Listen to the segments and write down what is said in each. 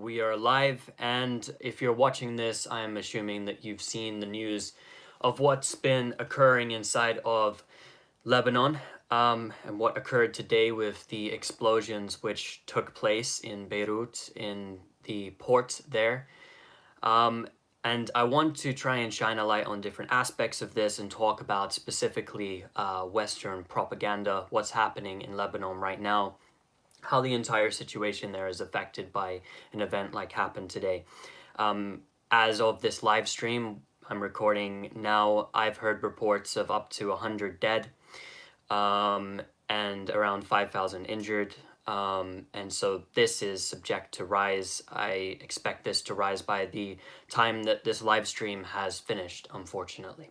We are live, and if you're watching this, I'm assuming that you've seen the news of what's been occurring inside of Lebanon, and what occurred today with the explosions which took place in Beirut, in the port there. And I want to try and shine a light on different aspects of this and talk about specifically Western propaganda, what's happening in Lebanon right now, how the entire situation there is affected by an event like happened today. As of this live stream I'm recording now, I've heard reports of up to 100 dead, and around 5,000 injured. And so this is subject to rise. I expect this to rise by the time that this live stream has finished, unfortunately.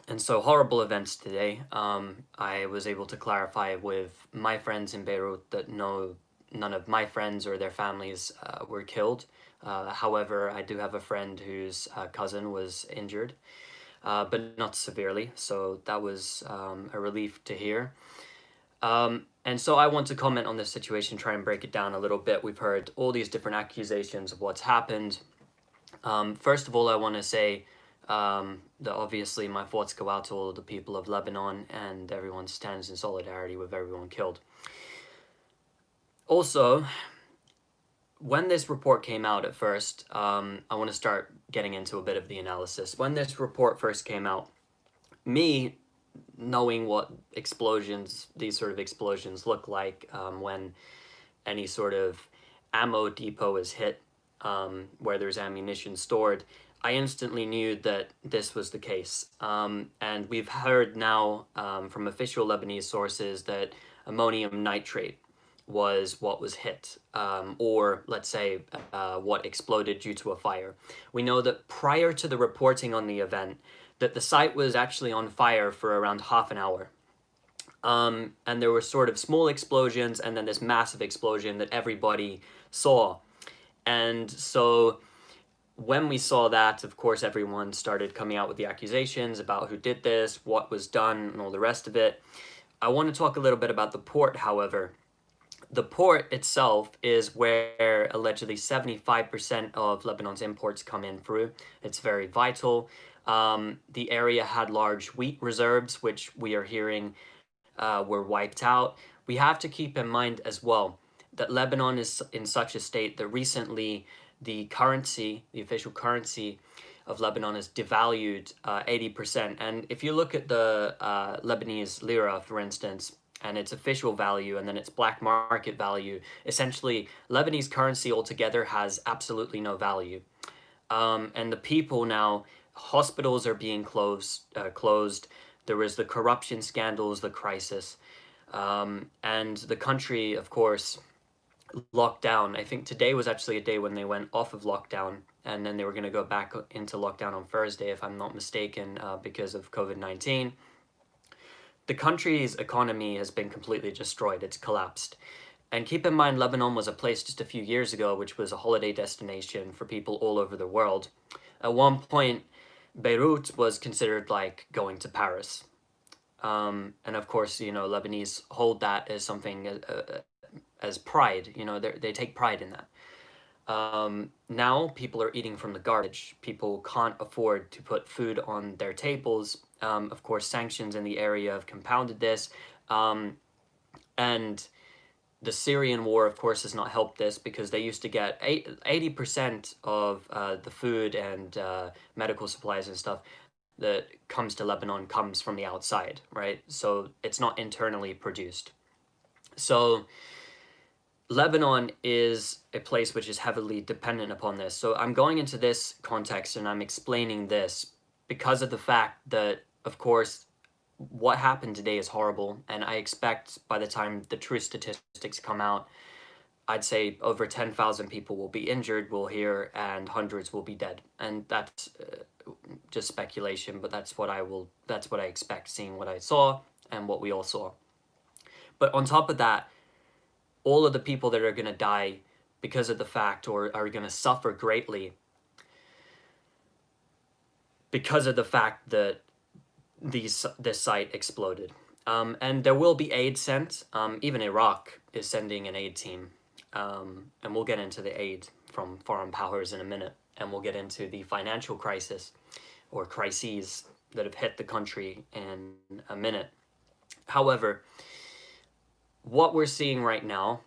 And so horrible events today. I was able to clarify with my friends in Beirut that none of my friends or their families were killed. However, I do have a friend whose cousin was injured, but not severely. So that was a relief to hear. And so I want to comment on this situation, try and break it down a little bit. We've heard all these different accusations of what's happened. First of all, I want to say that obviously my thoughts go out to all of the people of Lebanon, and everyone stands in solidarity with everyone killed. Also, when this report came out at first, I want to start getting into a bit of the analysis. When this report first came out, me knowing what explosions, these sort of explosions look like, when any sort of ammo depot is hit, where there's ammunition stored, I instantly knew that this was the case. And we've heard now from official Lebanese sources that ammonium nitrate was what was hit, or let's say what exploded due to a fire. We know that prior to the reporting on the event, that the site was actually on fire for around half an hour. And there were sort of small explosions and then this massive explosion that everybody saw. And so when we saw that, of course, everyone started coming out with the accusations about who did this, what was done, and all the rest of it. I want to talk a little bit about the port, however. The port itself is where allegedly 75% of Lebanon's imports come in through. It's very vital. The area had large wheat reserves, which we are hearing were wiped out. We have to keep in mind as well that Lebanon is in such a state that recently the currency, the official currency of Lebanon, is devalued 80%. And if you look at the Lebanese lira, for instance, and its official value and then its black market value, essentially Lebanese currency altogether has absolutely no value. And the people now, hospitals are being closed. There was the corruption scandals, the crisis, and the country, of course, locked down. I think today was actually a day when they went off of lockdown, and then they were going to go back into lockdown on Thursday, if I'm not mistaken, because of COVID-19. The country's economy has been completely destroyed. It's collapsed. And keep in mind, Lebanon was a place just a few years ago which was a holiday destination for people all over the world. At one point, Beirut was considered like going to Paris. And of course, you know, Lebanese hold that as something as pride. You know, they take pride in that. Now people are eating from the garbage. People can't afford to put food on their tables. Of course, sanctions in the area have compounded this. And the Syrian war, of course, has not helped this, because they used to get 80% of the food and medical supplies and stuff that comes to Lebanon comes from the outside, right? So it's not internally produced. So Lebanon is a place which is heavily dependent upon this. So I'm going into this context and I'm explaining this because of the fact that, of course, what happened today is horrible, and I expect by the time the true statistics come out, I'd say over 10,000 people will be injured, we'll hear, and hundreds will be dead. And that's just speculation, but that's what I expect, seeing what I saw and what we all saw. But on top of that, all of the people that are going to die because of the fact, or are going to suffer greatly because of the fact that this site exploded. And there will be aid sent. Even Iraq is sending an aid team. and we'll get into the aid from foreign powers in a minute, and we'll get into the financial crisis or crises that have hit the country in a minute. However, what we're seeing right now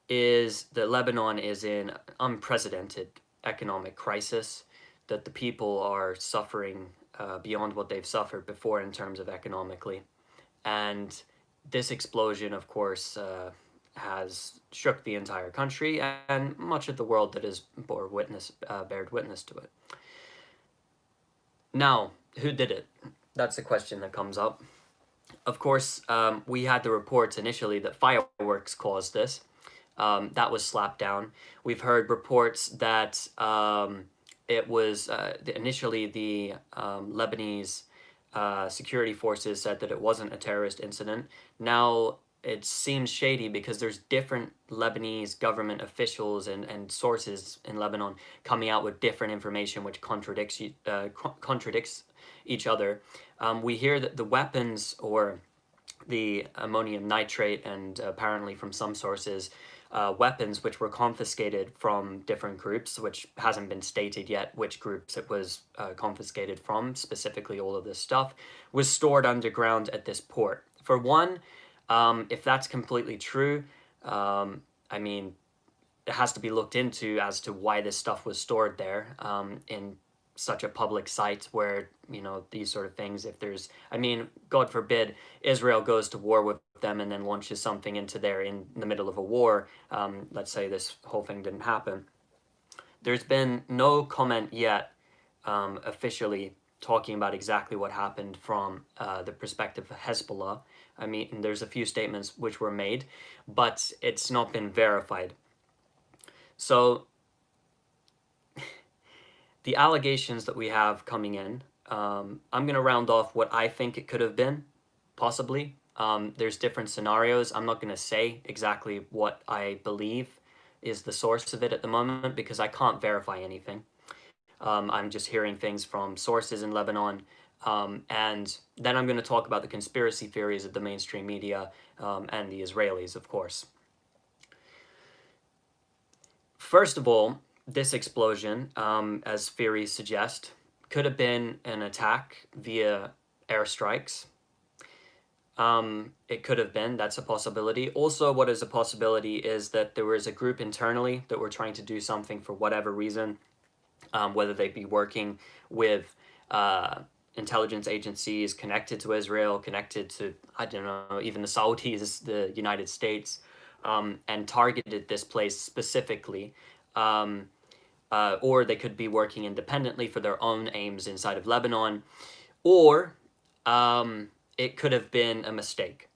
is that Lebanon is in unprecedented economic crisis, that the people are suffering beyond what they've suffered before in terms of economically. And this explosion, of course, has shook the entire country and much of the world that has bared witness to it. Now, who did it? That's a question that comes up. Of course, we had the reports initially that fireworks caused this. That was slapped down. We've heard reports that it was initially the Lebanese security forces said that it wasn't a terrorist incident. Now it seems shady because there's different Lebanese government officials and sources in Lebanon coming out with different information which contradicts each other. We hear that the weapons, or the ammonium nitrate, and apparently from some sources weapons which were confiscated from different groups, which hasn't been stated yet which groups it was confiscated from, specifically all of this stuff, was stored underground at this port. For one, if that's completely true, I mean, it has to be looked into as to why this stuff was stored there in such a public site where, you know, these sort of things, if there's, I mean, God forbid, Israel goes to war with them and then launches something into there in the middle of a war. Let's say this whole thing didn't happen. There's been no comment yet officially talking about exactly what happened from the perspective of Hezbollah. I mean, there's a few statements which were made, but it's not been verified. So the allegations that we have coming in, I'm going to round off what I think it could have been, possibly. There's different scenarios. I'm not going to say exactly what I believe is the source of it at the moment because I can't verify anything. I'm just hearing things from sources in Lebanon. And then I'm going to talk about the conspiracy theories of the mainstream media and the Israelis, of course. First of all, this explosion, as theories suggest, could have been an attack via airstrikes. It could have been, that's a possibility. Also, what is a possibility is that there was a group internally that were trying to do something for whatever reason, whether they be working with intelligence agencies connected to Israel, connected to, I don't know, even the Saudis, the United States, and targeted this place specifically. Or they could be working independently for their own aims inside of Lebanon, or it could have been a mistake.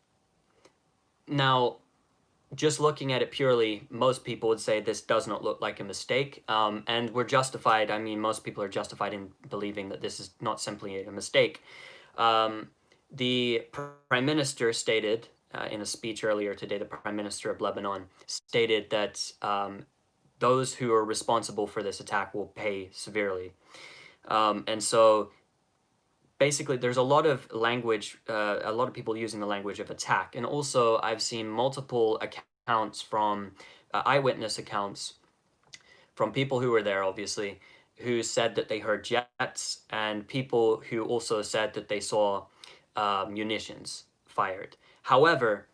Now, just looking at it purely, most people would say this does not look like a mistake, and we're justified. I mean, most people are justified in believing that this is not simply a mistake. The Prime Minister stated in a speech earlier today, the Prime Minister of Lebanon stated that those who are responsible for this attack will pay severely. And so basically there's a lot of language, a lot of people using the language of attack. And also I've seen multiple accounts from eyewitness accounts from people who were there, obviously, who said that they heard jets, and people who also said that they saw munitions fired. However,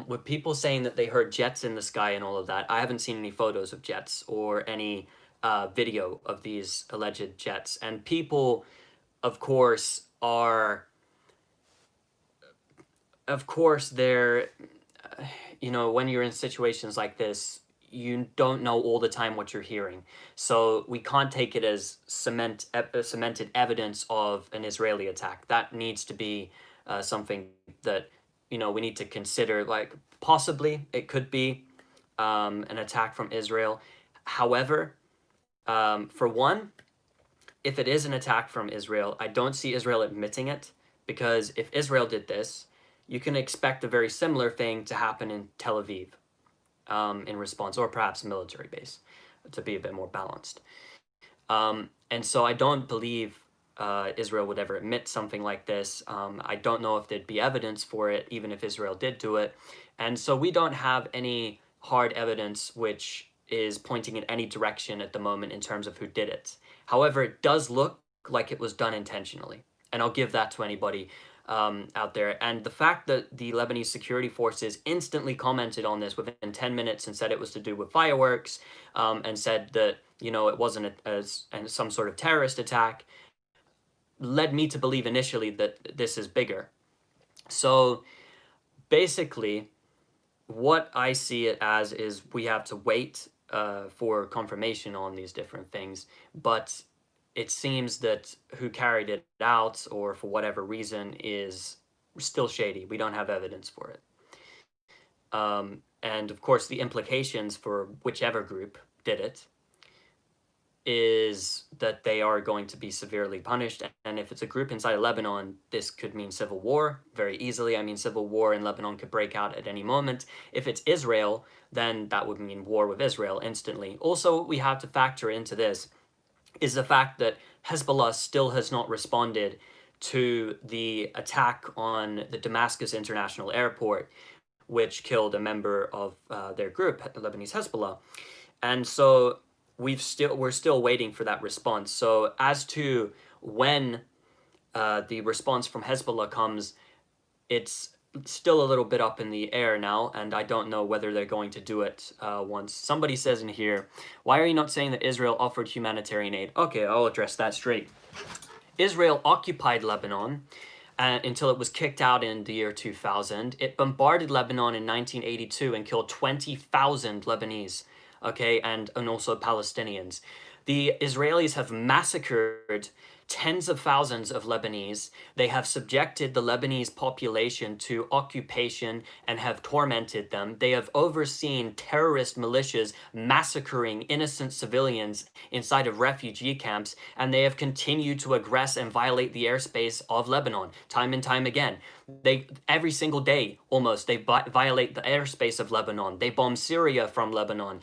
with people saying that they heard jets in the sky and all of that, I haven't seen any photos of jets or any video of these alleged jets. And people, of course, they're, you know, when you're in situations like this, you don't know all the time what you're hearing. So we can't take it as cemented evidence of an Israeli attack. That needs to be something that, you know, we need to consider, like possibly it could be an attack from Israel. However, for one, if it is an attack from Israel, I don't see Israel admitting it, because if Israel did this, you can expect a very similar thing to happen in Tel Aviv in response, or perhaps a military base, to be a bit more balanced. And so I don't believe Israel would ever admit something like this. I don't know if there'd be evidence for it, even if Israel did do it. And so we don't have any hard evidence which is pointing in any direction at the moment in terms of who did it. However, it does look like it was done intentionally. And I'll give that to anybody out there. And the fact that the Lebanese security forces instantly commented on this within 10 minutes and said it was to do with fireworks, and said that, you know, it wasn't some sort of terrorist attack, led me to believe initially that this is bigger. So basically, what I see it as is we have to wait for confirmation on these different things, but it seems that who carried it out, or for whatever reason, is still shady. We don't have evidence for it. And of course, the implications for whichever group did it is that they are going to be severely punished. And if it's a group inside of Lebanon, this could mean civil war very easily. I mean, civil war in Lebanon could break out at any moment. If it's Israel, then that would mean war with Israel instantly. Also, we have to factor into this is the fact that Hezbollah still has not responded to the attack on the Damascus International Airport, which killed a member of their group, Lebanese Hezbollah. And so we're still waiting for that response. So as to when the response from Hezbollah comes, it's still a little bit up in the air now, and I don't know whether they're going to do it once. Somebody says in here, why are you not saying that Israel offered humanitarian aid? Okay, I'll address that straight. Israel occupied Lebanon until it was kicked out in the year 2000. It bombarded Lebanon in 1982 and killed 20,000 Lebanese, okay, and also Palestinians. The Israelis have massacred tens of thousands of Lebanese. They have subjected the Lebanese population to occupation and have tormented them. They have overseen terrorist militias massacring innocent civilians inside of refugee camps, and they have continued to aggress and violate the airspace of Lebanon time and time again. Every single day, almost, they violate the airspace of Lebanon. They bomb Syria from Lebanon.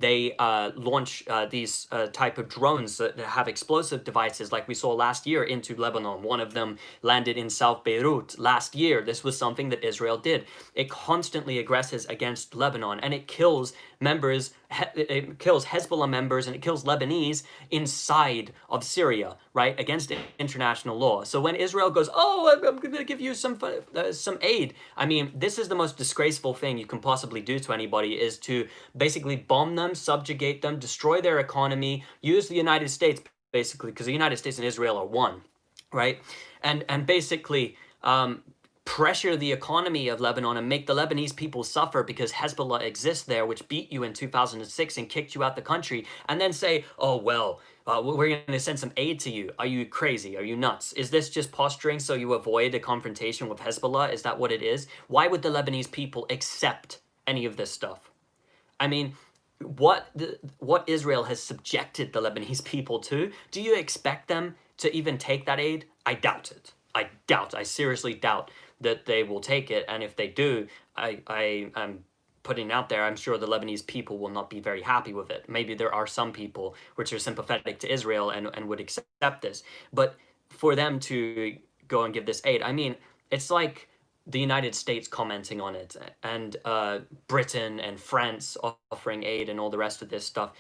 They launch these type of drones that have explosive devices, like we saw last year, into Lebanon. One of them landed in South Beirut last year. This was something that Israel did. It constantly aggresses against Lebanon, and it kills members, it kills Hezbollah members, and it kills Lebanese inside of Syria, right, against international law. So when Israel goes, oh, I'm going to give you some aid, I mean, this is the most disgraceful thing you can possibly do to anybody, is to basically bomb them, subjugate them, destroy their economy, use the United States, basically, because the United States and Israel are one, right? And basically pressure the economy of Lebanon and make the Lebanese people suffer because Hezbollah exists there, which beat you in 2006 and kicked you out the country, and then say, oh, well, we're going to send some aid to you. Are you crazy? Are you nuts? Is this just posturing so you avoid a confrontation with Hezbollah? Is that what it is? Why would the Lebanese people accept any of this stuff? I mean, what Israel has subjected the Lebanese people to, do you expect them to even take that aid? I doubt it. I seriously doubt that they will take it. And if they do, I'm putting out there, I'm sure the Lebanese people will not be very happy with it. Maybe there are some people which are sympathetic to Israel and would accept this. But for them to go and give this aid, I mean, it's like the United States commenting on it, and Britain and France offering aid and all the rest of this stuff.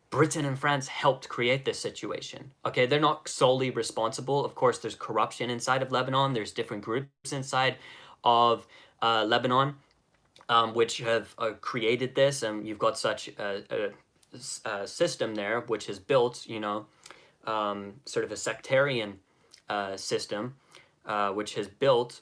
Britain and France helped create this situation. Okay, they're not solely responsible. Of course, there's corruption inside of Lebanon. There's different groups inside of Lebanon which have created this, and you've got such a system there which has built, you know, sort of a sectarian system which has built,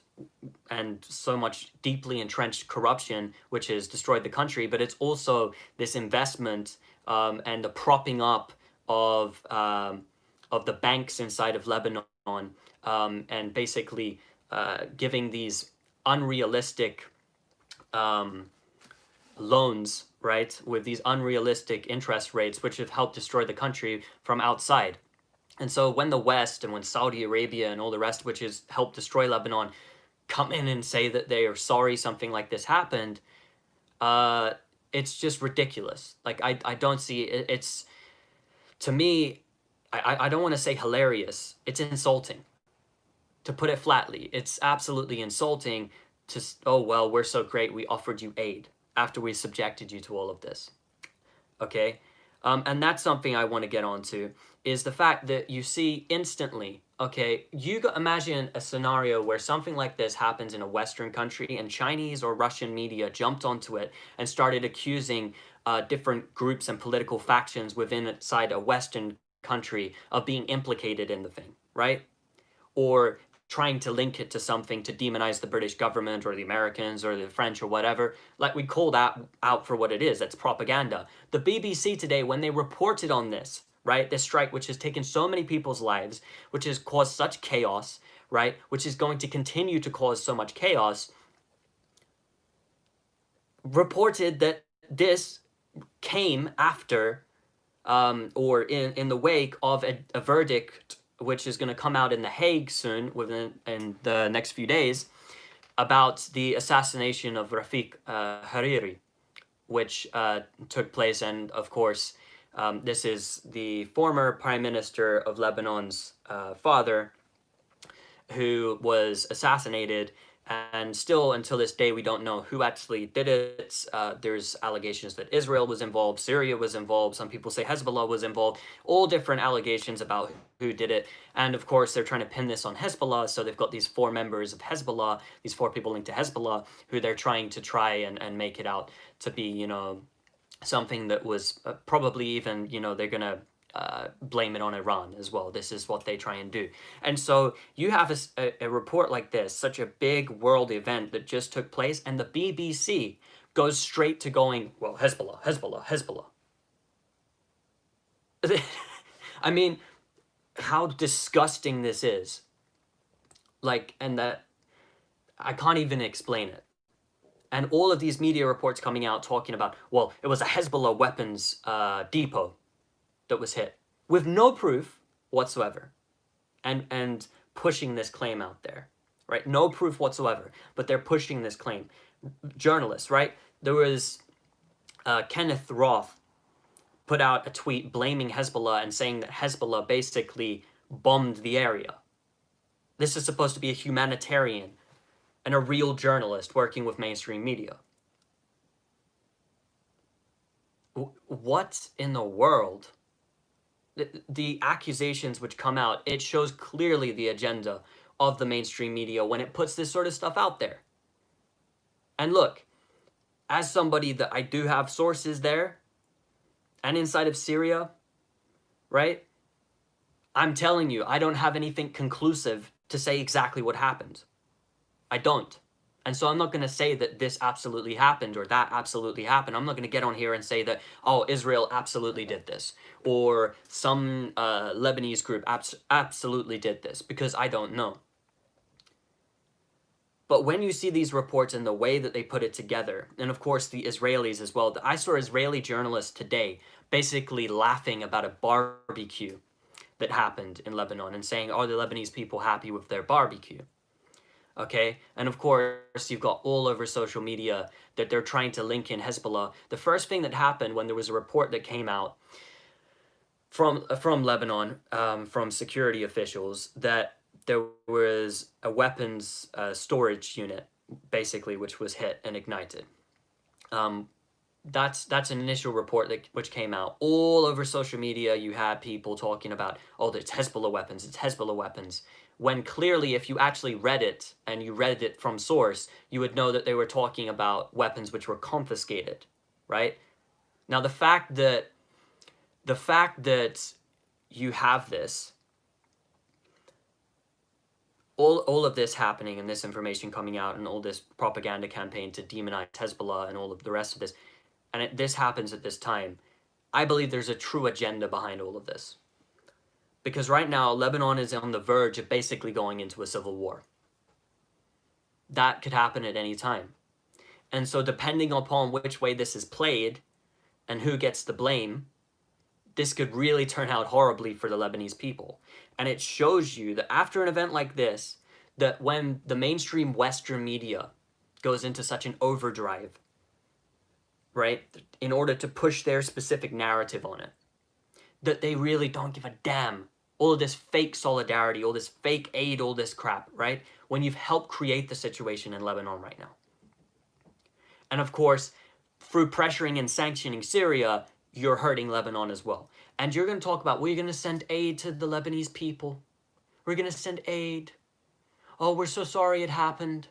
and so much deeply entrenched corruption which has destroyed the country. But it's also this investment and the propping up of the banks inside of Lebanon, and basically giving these unrealistic loans, right, with these unrealistic interest rates, which have helped destroy the country from outside. And so when the West and when Saudi Arabia and all the rest, which has helped destroy Lebanon, come in and say that they are sorry something like this happened, it's just ridiculous. Like, I don't see it. It's, to me, I don't want to say hilarious. It's insulting. To put it flatly, it's absolutely insulting to, oh, well, we're so great, we offered you aid after we subjected you to all of this. Okay? And that's something I want to get onto, is the fact that you see instantly, okay, imagine a scenario where something like this happens in a Western country and Chinese or Russian media jumped onto it and started accusing different groups and political factions inside a Western country of being implicated in the thing, right? Or trying to link it to something to demonize the British government or the Americans or the French or whatever. Like, we call that out for what it is. That's propaganda. The BBC today, when they reported on this, right, this strike which has taken so many people's lives, which has caused such chaos, right, which is going to continue to cause so much chaos, reported that this came after or in the wake of a verdict which is going to come out in The Hague soon, in the next few days, about the assassination of Rafiq Hariri, which took place. And of course, this is the former Prime Minister of Lebanon's father, who was assassinated. And still, until this day, we don't know who actually did it. There's allegations that Israel was involved, Syria was involved. Some people say Hezbollah was involved. All different allegations about who did it. And of course, they're trying to pin this on Hezbollah. So they've got these 4 members of Hezbollah, these 4 people linked to Hezbollah, who they're trying to and make it out to be, you know, something that was probably even, you know, they're going to blame it on Iran as well. This is what they try and do. And so you have a report like this, such a big world event that just took place, and the BBC goes straight to going, well, Hezbollah, Hezbollah, Hezbollah. I mean, how disgusting this is. Like, and that I can't even explain it. And all of these media reports coming out talking about, well, it was a Hezbollah weapons depot that was hit, with no proof whatsoever, and pushing this claim out there, right? No proof whatsoever, but they're pushing this claim. Journalists, right? There was Kenneth Roth put out a tweet blaming Hezbollah and saying that Hezbollah basically bombed the area. This is supposed to be a humanitarian and a real journalist working with mainstream media. What in the world? The accusations which come out, it shows clearly the agenda of the mainstream media when it puts this sort of stuff out there. And look, as somebody that I do have sources there and inside of Syria, right? I'm telling you, I don't have anything conclusive to say exactly what happened. I don't. And so I'm not going to say that this absolutely happened or that absolutely happened. I'm not going to get on here and say that, oh, Israel absolutely did this, or some Lebanese group absolutely did this, because I don't know. But when you see these reports and the way that they put it together, and of course the Israelis as well, I saw Israeli journalists today basically laughing about a barbecue that happened in Lebanon and saying, are the Lebanese people happy with their barbecue? Okay, and of course you've got all over social media that they're trying to link in Hezbollah. The first thing that happened when there was a report that came out from Lebanon, from security officials, that there was a weapons storage unit, basically, which was hit and ignited. That's an initial report which came out all over social media. You had people talking about, oh, it's Hezbollah weapons, it's Hezbollah weapons. When clearly, if you actually read it, and you read it from source, you would know that they were talking about weapons which were confiscated, right? Now, the fact that you have this, all of this happening and this information coming out and all this propaganda campaign to demonize Hezbollah and all of the rest of this, and this happens at this time, I believe there's a true agenda behind all of this. Because right now, Lebanon is on the verge of basically going into a civil war. That could happen at any time. And so depending upon which way this is played and who gets the blame, this could really turn out horribly for the Lebanese people. And it shows you that after an event like this, that when the mainstream Western media goes into such an overdrive, right, in order to push their specific narrative on it, that they really don't give a damn. All of this fake solidarity, all this fake aid, all this crap, right? When you've helped create the situation in Lebanon right now. And of course, through pressuring and sanctioning Syria, you're hurting Lebanon as well. And you're going to talk about, we're going to send aid to the Lebanese people. We're going to send aid. Oh, we're so sorry it happened.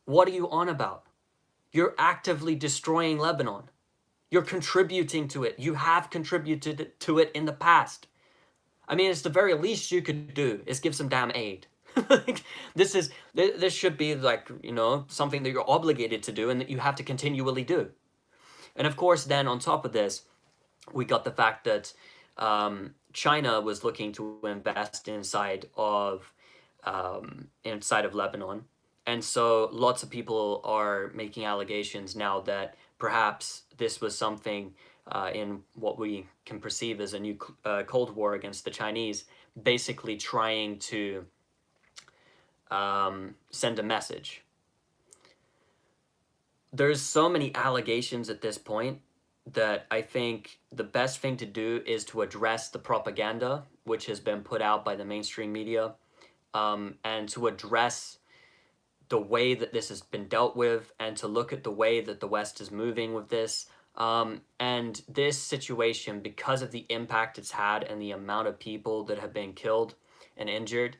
What are you on about? You're actively destroying Lebanon. You're contributing to it. You have contributed to it in the past. I mean, it's the very least you could do is give some damn aid. This should be like, you know, something that you're obligated to do and that you have to continually do. And of course, then on top of this, we got the fact that China was looking to invest inside of Lebanon. And so lots of people are making allegations now that perhaps this was something in what we can perceive as a new Cold War against the Chinese, basically trying to send a message. There's so many allegations at this point that I think the best thing to do is to address the propaganda which has been put out by the mainstream media, and to address the way that this has been dealt with, and to look at the way that the West is moving with this. And this situation, because of the impact it's had and the amount of people that have been killed and injured,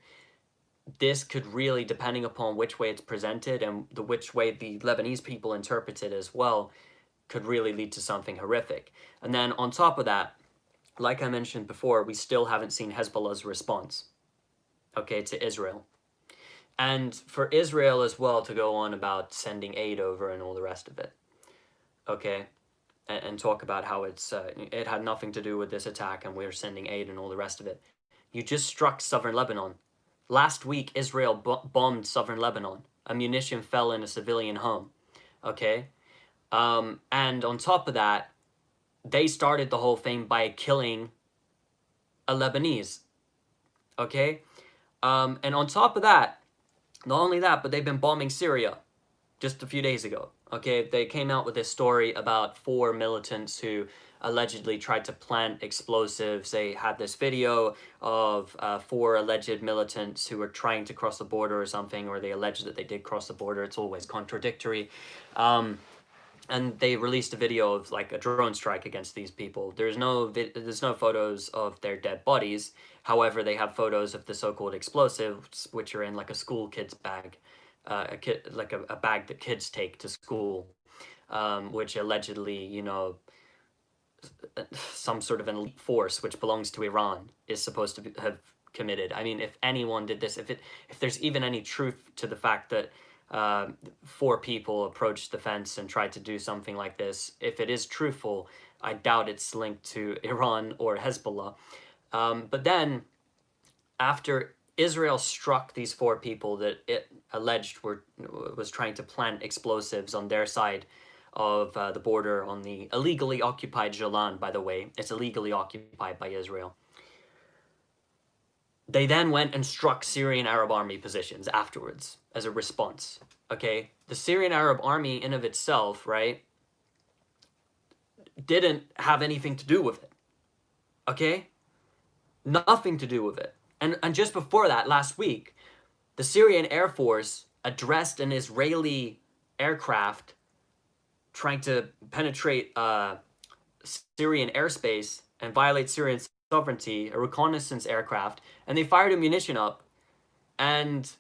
this could really, depending upon which way it's presented and which way the Lebanese people interpret it as well, could really lead to something horrific. And then on top of that, like I mentioned before, we still haven't seen Hezbollah's response, okay, to Israel. And for Israel as well to go on about sending aid over and all the rest of it, okay, and talk about how it had nothing to do with this attack and we're sending aid and all the rest of it. You just struck southern Lebanon. Last week, Israel bombed southern Lebanon. A munition fell in a civilian home, okay? And on top of that, they started the whole thing by killing a Lebanese, okay? And on top of that, not only that, but they've been bombing Syria just a few days ago, okay? They came out with this story about 4 militants who allegedly tried to plant explosives. They had this video of 4 alleged militants who were trying to cross the border or something, or they alleged that they did cross the border. It's always contradictory. And they released a video of like a drone strike against these people. There's no photos of their dead bodies. However, they have photos of the so-called explosives, which are in like a school kid's bag, a bag that kids take to school, which allegedly, you know, some sort of an elite force which belongs to Iran is supposed to have committed. I mean, if anyone did this, if there's even any truth to the fact that 4 people approached the fence and tried to do something like this, if it is truthful, I doubt it's linked to Iran or Hezbollah. But then, after Israel struck these 4 people that it alleged was trying to plant explosives on their side of the border on the illegally occupied Golan, by the way, it's illegally occupied by Israel. They then went and struck Syrian Arab army positions afterwards as a response, okay? The Syrian Arab army in of itself, right, didn't have anything to do with it, okay? Nothing to do with it. And just before that, last week, the Syrian Air Force addressed an Israeli aircraft trying to penetrate Syrian airspace and violate Syrian sovereignty, a reconnaissance aircraft, and they fired a munition up and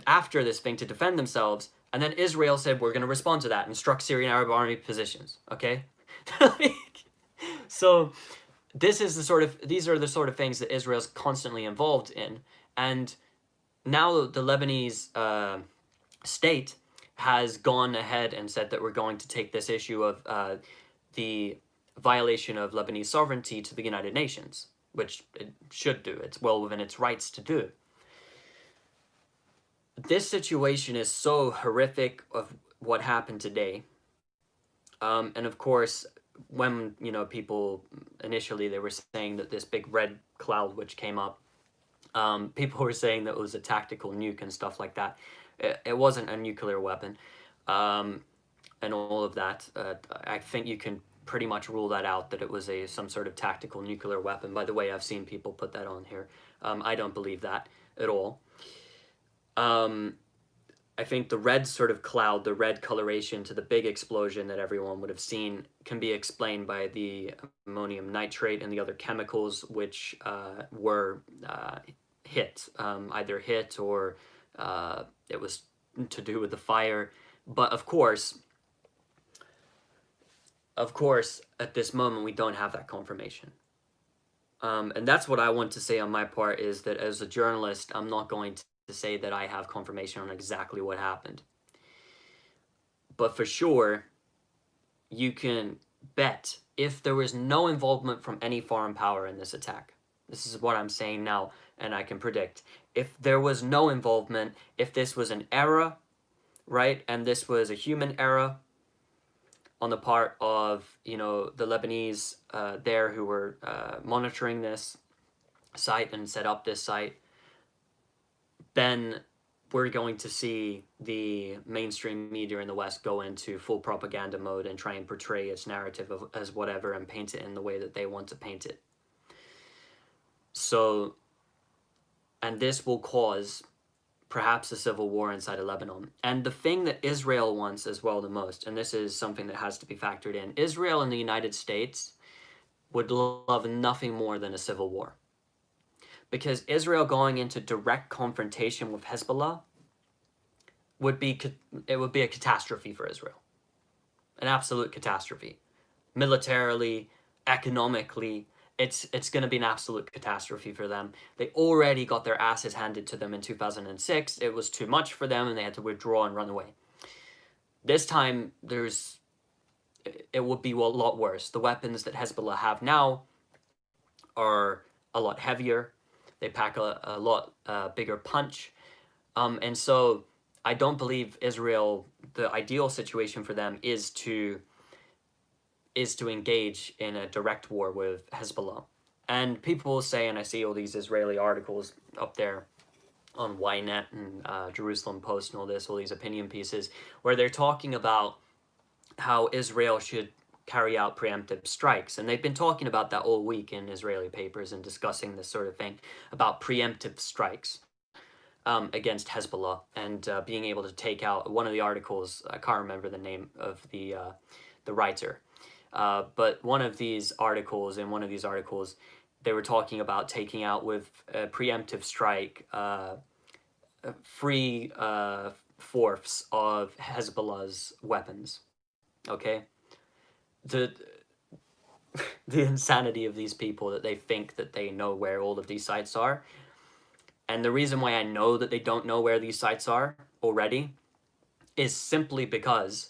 after this thing to defend themselves, and then Israel said we're going to respond to that and struck Syrian Arab army positions, okay? So these are the sort of things that Israel's constantly involved in, and now the Lebanese state has gone ahead and said that we're going to take this issue of the violation of Lebanese sovereignty to the United Nations, which it should do. It's well within its rights to do. This situation is so horrific of what happened today. And of course, when, you know, people initially, they were saying that this big red cloud which came up, people were saying that it was a tactical nuke and stuff like that. It wasn't a nuclear weapon, and all of that. I think you can pretty much rule that out, that it was some sort of tactical nuclear weapon. By the way, I've seen people put that on here. I don't believe that at all. I think the red sort of cloud, the red coloration to the big explosion that everyone would have seen, can be explained by the ammonium nitrate and the other chemicals which were hit, either hit or it was to do with the fire. But of course, at this moment, we don't have that confirmation. And that's what I want to say on my part, is that as a journalist, I'm not going to say that I have confirmation on exactly what happened. But for sure, you can bet, if there was no involvement from any foreign power in this attack, this is what I'm saying now, and I can predict, if there was no involvement, if this was an error, right, and this was a human error on the part of, you know, the Lebanese there who were monitoring this site and set up this site, then we're going to see the mainstream media in the West go into full propaganda mode and try and portray its narrative as whatever and paint it in the way that they want to paint it. So, and this will cause perhaps a civil war inside of Lebanon. And the thing that Israel wants as well the most, and this is something that has to be factored in, Israel and the United States would love nothing more than a civil war. Because Israel going into direct confrontation with Hezbollah would be a catastrophe for Israel. An absolute catastrophe. Militarily, economically, it's going to be an absolute catastrophe for them. They already got their asses handed to them in 2006. It was too much for them and they had to withdraw and run away. This time, it would be a lot worse. The weapons that Hezbollah have now are a lot heavier. They pack a lot bigger punch. And so I don't believe Israel, the ideal situation for them is to engage in a direct war with Hezbollah. And people will say, and I see all these Israeli articles up there on Ynet and Jerusalem Post and all these opinion pieces, where they're talking about how Israel should carry out preemptive strikes. And they've been talking about that all week in Israeli papers and discussing this sort of thing about preemptive strikes against Hezbollah and being able to take out one of the articles. I can't remember the name of the writer, but one of these articles, they were talking about taking out with a preemptive strike free fourths of Hezbollah's weapons. Okay, the insanity of these people, that they think that they know where all of these sites are. And the reason why I know that they don't know where these sites are already is simply because,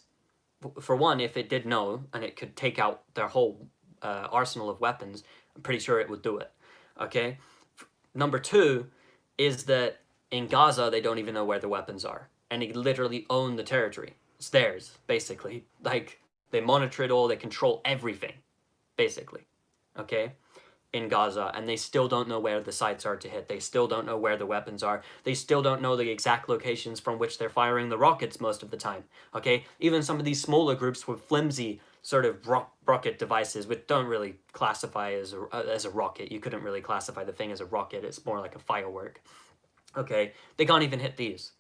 for one, if it did know and it could take out their whole arsenal of weapons, I'm pretty sure it would do it. Okay? Number two is that in Gaza, they don't even know where the weapons are. And they literally own the territory. It's theirs, basically. Like, they monitor it all, they control everything, basically. Okay? In Gaza, and they still don't know where the sites are to hit. They still don't know where the weapons are. They still don't know the exact locations from which they're firing the rockets most of the time. Okay? Even some of these smaller groups with flimsy sort of rocket devices, which don't really classify as a rocket. You couldn't really classify the thing as a rocket. It's more like a firework. Okay? They can't even hit these.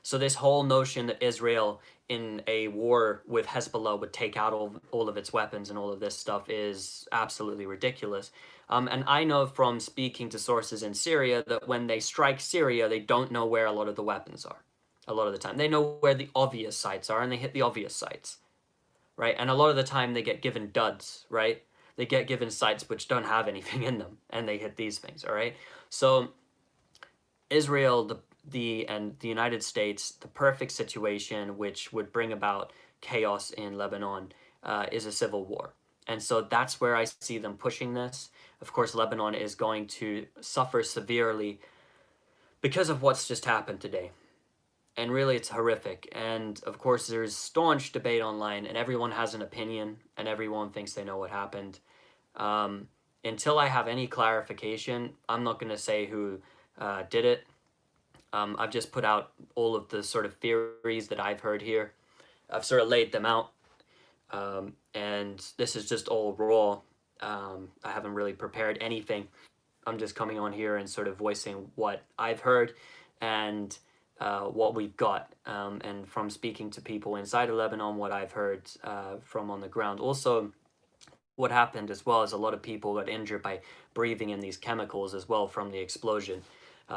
So this whole notion that Israel in a war with Hezbollah would take out all of its weapons and all of this stuff is absolutely ridiculous. And I know from speaking to sources in Syria that when they strike Syria, they don't know where a lot of the weapons are. A lot of the time. They know where the obvious sites are and they hit the obvious sites. Right? And a lot of the time they get given duds, right? They get given sites which don't have anything in them and they hit these things, all right? So Israel, and the United States, the perfect situation which would bring about chaos in Lebanon is a civil war. And so that's where I see them pushing this. Of course, Lebanon is going to suffer severely because of what's just happened today. And really, it's horrific. And of course, there's staunch debate online, and everyone has an opinion, and everyone thinks they know what happened. Until I have any clarification, I'm not going to say who did it. I've just put out all of the sort of theories that I've heard here. I've sort of laid them out. And this is just all raw. I haven't really prepared anything. I'm just coming on here and sort of voicing what I've heard and what we've got. And from speaking to people inside of Lebanon, what I've heard from on the ground. Also, what happened as well is a lot of people got injured by breathing in these chemicals as well from the explosion,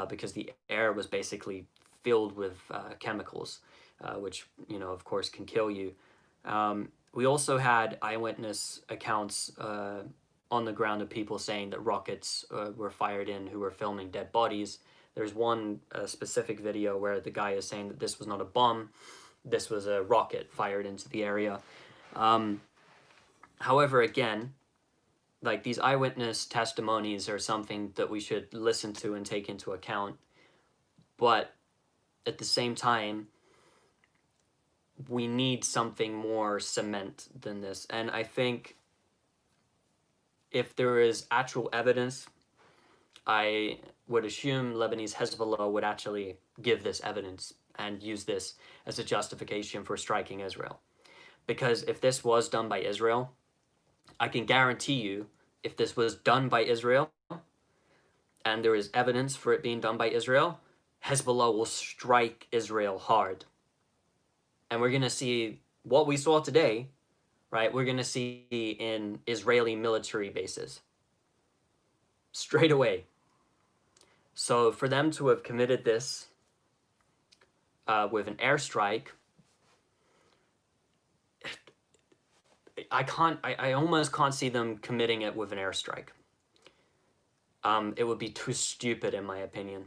because the air was basically filled with chemicals, which, you know, of course can kill you. We also had eyewitness accounts on the ground of people saying that rockets were fired in who were filming dead bodies. There's one specific video where the guy is saying that this was not a bomb, this was a rocket fired into the area. However, again, like, these eyewitness testimonies are something that we should listen to and take into account. But at the same time, we need something more cement than this. And I think if there is actual evidence, I would assume Lebanese Hezbollah would actually give this evidence and use this as a justification for striking Israel. Because if this was done by Israel, I can guarantee you, if this was done by Israel and there is evidence for it being done by Israel, Hezbollah will strike Israel hard. And we're going to see what we saw today, right? We're going to see in Israeli military bases straight away. So for them to have committed this with an airstrike, I almost can't see them committing it with an airstrike. It would be too stupid, in my opinion.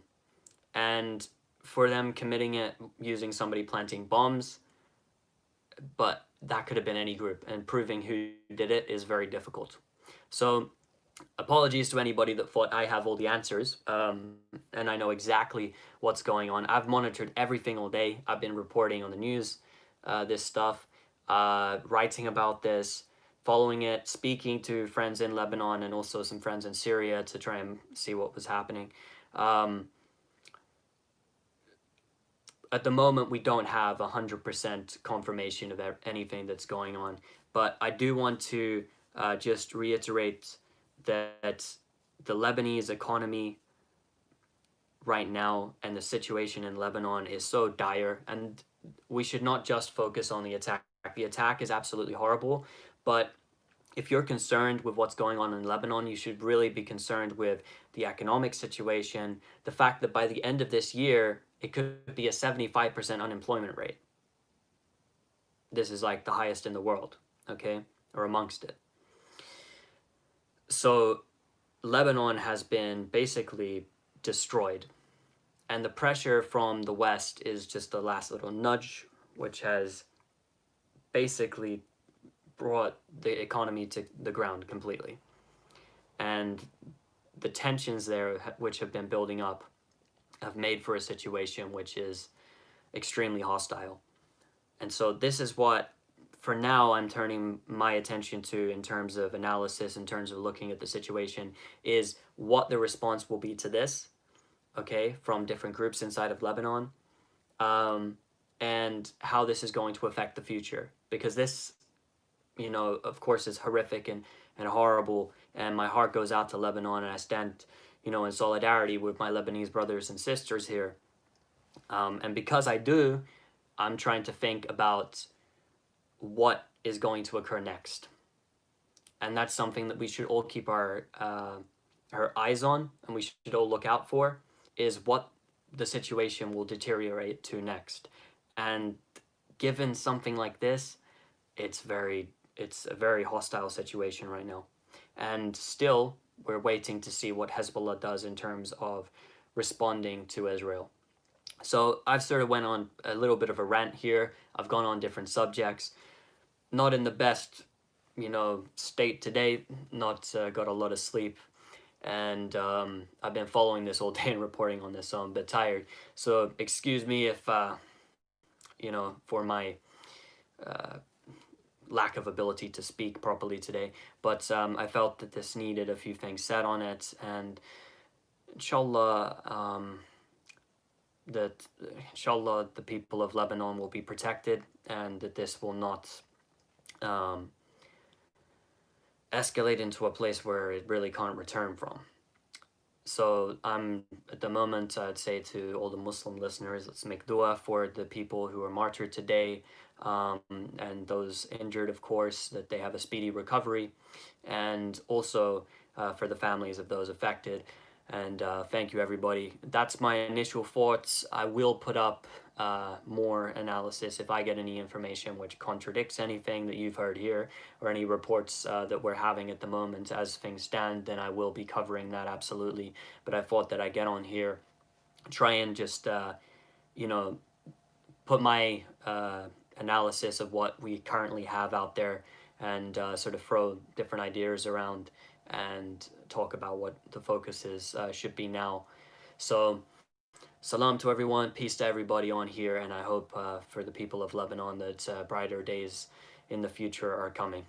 And for them committing it using somebody planting bombs, but that could have been any group, and proving who did it is very difficult. So apologies to anybody that thought I have all the answers, and I know exactly what's going on. I've monitored everything all day. I've been reporting on the news, this stuff, writing about this, following it, speaking to friends in Lebanon and also some friends in Syria to try and see what was happening. At the moment, we don't have 100% confirmation of anything that's going on, but I do want to just reiterate that the Lebanese economy right now and the situation in Lebanon is so dire, and we should not just focus on the attack. The attack is absolutely horrible, but if you're concerned with what's going on in Lebanon, you should really be concerned with the economic situation, the fact that by the end of this year, it could be a 75% unemployment rate. This is like the highest in the world, okay, or amongst it. So Lebanon has been basically destroyed, and the pressure from the West is just the last little nudge, which has basically brought the economy to the ground completely. And the tensions there, which have been building up, have made for a situation which is extremely hostile. And so this is what, for now, I'm turning my attention to in terms of analysis, in terms of looking at the situation, is what the response will be to this, okay, from different groups inside of Lebanon, and how this is going to affect the future. Because this, you know, of course, is horrific and horrible, and my heart goes out to Lebanon, and I stand, you know, in solidarity with my Lebanese brothers and sisters here. And because I do, I'm trying to think about what is going to occur next. And that's something that we should all keep our eyes on, and we should all look out for, is what the situation will deteriorate to next. And given something like this, it's a very hostile situation right now. And still, we're waiting to see what Hezbollah does in terms of responding to Israel. So I've sort of went on a little bit of a rant here. I've gone on different subjects. Not in the best, you know, state today. Not got a lot of sleep. And I've been following this all day and reporting on this, so I'm a bit tired. So excuse me if, you know, for my lack of ability to speak properly today. But I felt that this needed a few things said on it. And inshallah, inshallah the people of Lebanon will be protected, and that this will not um, escalate into a place where it really can't return from. So I'm at the moment, I'd say to all the Muslim listeners, let's make dua for the people who are martyred today, and those injured, of course, that they have a speedy recovery, and also for the families of those affected. And thank you, everybody. That's my initial thoughts. I will put up more analysis if I get any information which contradicts anything that you've heard here, or any reports that we're having at the moment as things stand. Then I will be covering that, absolutely. But I thought that I get on here, try and just you know, put my analysis of what we currently have out there, and sort of throw different ideas around and talk about what the focus is should be now. So salam to everyone, peace to everybody on here, and I hope for the people of Lebanon that brighter days in the future are coming.